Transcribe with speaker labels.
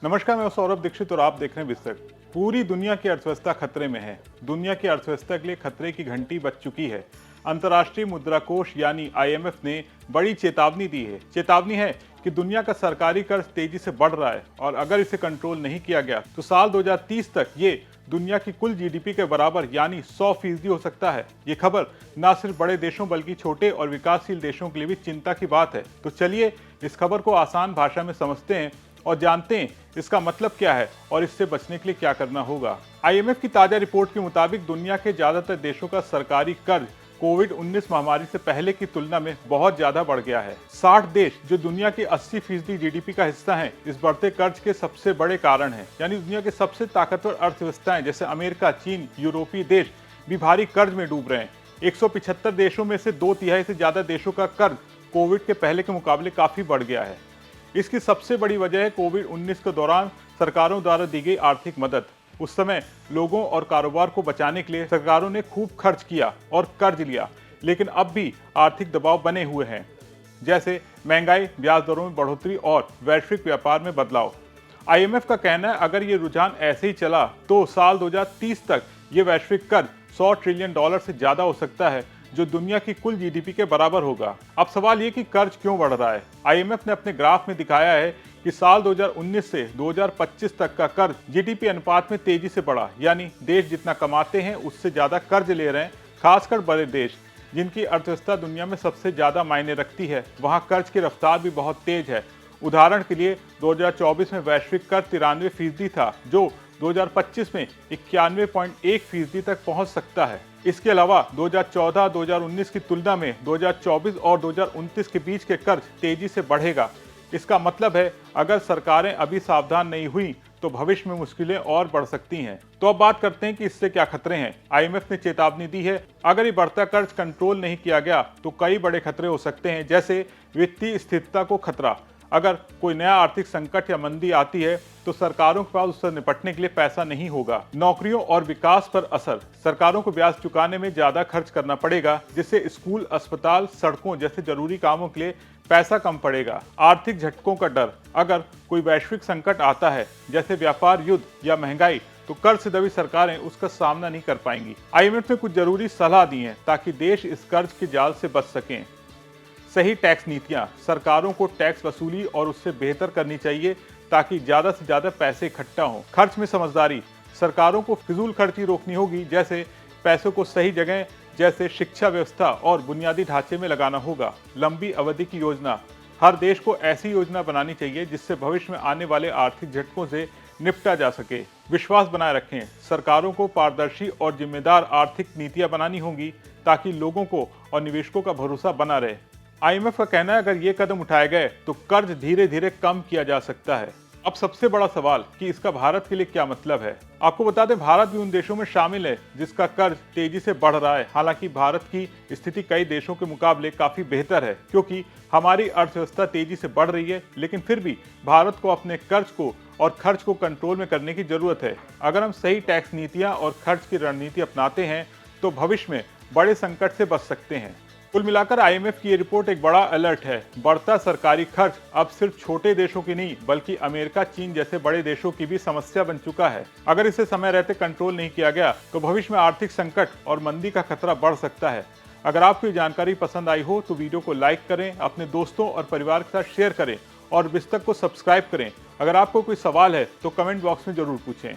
Speaker 1: नमस्कार, मैं सौरभ दीक्षित और आप देख रहे हैं विस्तृत। पूरी दुनिया की अर्थव्यवस्था खतरे में है। दुनिया की अर्थव्यवस्था के लिए खतरे की घंटी बज चुकी है। अंतर्राष्ट्रीय मुद्रा कोष यानी आईएमएफ ने बड़ी चेतावनी दी है। चेतावनी है कि दुनिया का सरकारी कर्ज तेजी से बढ़ रहा है और अगर इसे कंट्रोल नहीं किया गया तो साल 2030 तक ये दुनिया की कुल जीडीपी के बराबर यानी 100% हो सकता है। ये खबर न सिर्फ बड़े देशों बल्कि छोटे और विकासशील देशों के लिए भी चिंता की बात है। तो चलिए इस खबर को आसान भाषा में समझते हैं और जानते हैं इसका मतलब क्या है और इससे बचने के लिए क्या करना होगा। आईएमएफ की ताजा रिपोर्ट के मुताबिक दुनिया के ज्यादातर देशों का सरकारी कर्ज कोविड-19 महामारी से पहले की तुलना में बहुत ज्यादा बढ़ गया है। 60 देश जो दुनिया के 80% जीडीपी का हिस्सा हैं, इस बढ़ते कर्ज के सबसे बड़े कारण हैं। यानी दुनिया के सबसे ताकतवर अर्थव्यवस्थाएं जैसे अमेरिका, चीन, यूरोपीय देश भी भारी कर्ज में डूब रहे हैं। 175 देशों में से 2/3 से ज्यादा देशों का कर्ज कोविड के पहले के मुकाबले काफी बढ़ गया है। इसकी सबसे बड़ी वजह है कोविड-19 के दौरान सरकारों द्वारा दी गई आर्थिक मदद। उस समय लोगों और कारोबार को बचाने के लिए सरकारों ने खूब खर्च किया और कर्ज लिया, लेकिन अब भी आर्थिक दबाव बने हुए हैं, जैसे महंगाई, ब्याज दरों में बढ़ोतरी और वैश्विक व्यापार में बदलाव। आईएमएफ का कहना है अगर ये रुझान ऐसे ही चला तो साल 2030 तक ये वैश्विक कर्ज $100 ट्रिलियन से ज्यादा हो सकता है, जो दुनिया की कुल जीडीपी के बराबर होगा। अब सवाल ये कि कर्ज क्यों बढ़ रहा है। आईएमएफ ने अपने ग्राफ में दिखाया है कि साल 2019 से 2025 तक का कर्ज जीडीपी अनुपात में तेजी से बढ़ा, यानी देश जितना कमाते हैं उससे ज्यादा कर्ज ले रहे हैं। खासकर बड़े देश जिनकी अर्थव्यवस्था दुनिया में सबसे ज्यादा मायने रखती है, वहां कर्ज की रफ्तार भी बहुत तेज है। उदाहरण के लिए 2024 में वैश्विक कर्ज 93% था, जो 2025 में 91.1% तक पहुंच सकता है। इसके अलावा 2014-2019 की तुलना में 2024 और 2029 के बीच के कर्ज तेजी से बढ़ेगा। इसका मतलब है अगर सरकारें अभी सावधान नहीं हुई तो भविष्य में मुश्किलें और बढ़ सकती हैं। तो अब बात करते हैं कि इससे क्या खतरे हैं। आईएमएफ ने चेतावनी दी है अगर ये बढ़ता कर्ज कंट्रोल नहीं किया गया तो कई बड़े खतरे हो सकते हैं, जैसे वित्तीय स्थिरता को खतरा। अगर कोई नया आर्थिक संकट या मंदी आती है तो सरकारों के पास उससे निपटने के लिए पैसा नहीं होगा। नौकरियों और विकास पर असर। सरकारों को ब्याज चुकाने में ज्यादा खर्च करना पड़ेगा, जिससे स्कूल, अस्पताल, सड़कों जैसे जरूरी कामों के लिए पैसा कम पड़ेगा। आर्थिक झटकों का डर। अगर कोई वैश्विक संकट आता है जैसे व्यापार युद्ध या महंगाई, तो कर्ज से दबी सरकारें उसका सामना नहीं कर पाएंगी। आईएमएफ ने कुछ जरूरी सलाह दी है ताकि देश इस कर्ज के जाल से बच सकें। सही टैक्स नीतियां। सरकारों को टैक्स वसूली और उससे बेहतर करनी चाहिए ताकि ज्यादा से ज्यादा पैसे इकट्ठा हों। खर्च में समझदारी। सरकारों को फिजूल खर्ची रोकनी होगी, जैसे पैसों को सही जगह जैसे शिक्षा व्यवस्था और बुनियादी ढांचे में लगाना होगा। लंबी अवधि की योजना। हर देश को ऐसी योजना बनानी चाहिए जिससे भविष्य में आने वाले आर्थिक झटकों से निपटा जा सके। विश्वास बनाए रखें। सरकारों को पारदर्शी और जिम्मेदार आर्थिक नीतियां बनानी होंगी ताकि लोगों को और निवेशकों का भरोसा बना रहे। आईएमएफ का कहना है अगर ये कदम उठाए गए तो कर्ज धीरे धीरे कम किया जा सकता है। अब सबसे बड़ा सवाल कि इसका भारत के लिए क्या मतलब है। आपको बता दें भारत भी उन देशों में शामिल है जिसका कर्ज तेजी से बढ़ रहा है। हालांकि भारत की स्थिति कई देशों के मुकाबले काफी बेहतर है क्योंकि हमारी अर्थव्यवस्था तेजी से बढ़ रही है, लेकिन फिर भी भारत को अपने कर्ज को और खर्च को कंट्रोल में करने की जरूरत है। अगर हम सही टैक्स नीतियां और खर्च की रणनीति अपनाते हैं तो भविष्य में बड़े संकट से बच सकते हैं। कुल मिलाकर आईएमएफ की ये रिपोर्ट एक बड़ा अलर्ट है। बढ़ता सरकारी खर्च अब सिर्फ छोटे देशों की नहीं बल्कि अमेरिका, चीन जैसे बड़े देशों की भी समस्या बन चुका है। अगर इसे समय रहते कंट्रोल नहीं किया गया तो भविष्य में आर्थिक संकट और मंदी का खतरा बढ़ सकता है। अगर आपको ये जानकारी पसंद आई हो तो वीडियो को लाइक करें, अपने दोस्तों और परिवार के साथ शेयर करें और विस्तृत को सब्सक्राइब करें। अगर आपको कोई सवाल है तो कमेंट बॉक्स में जरूर पूछें।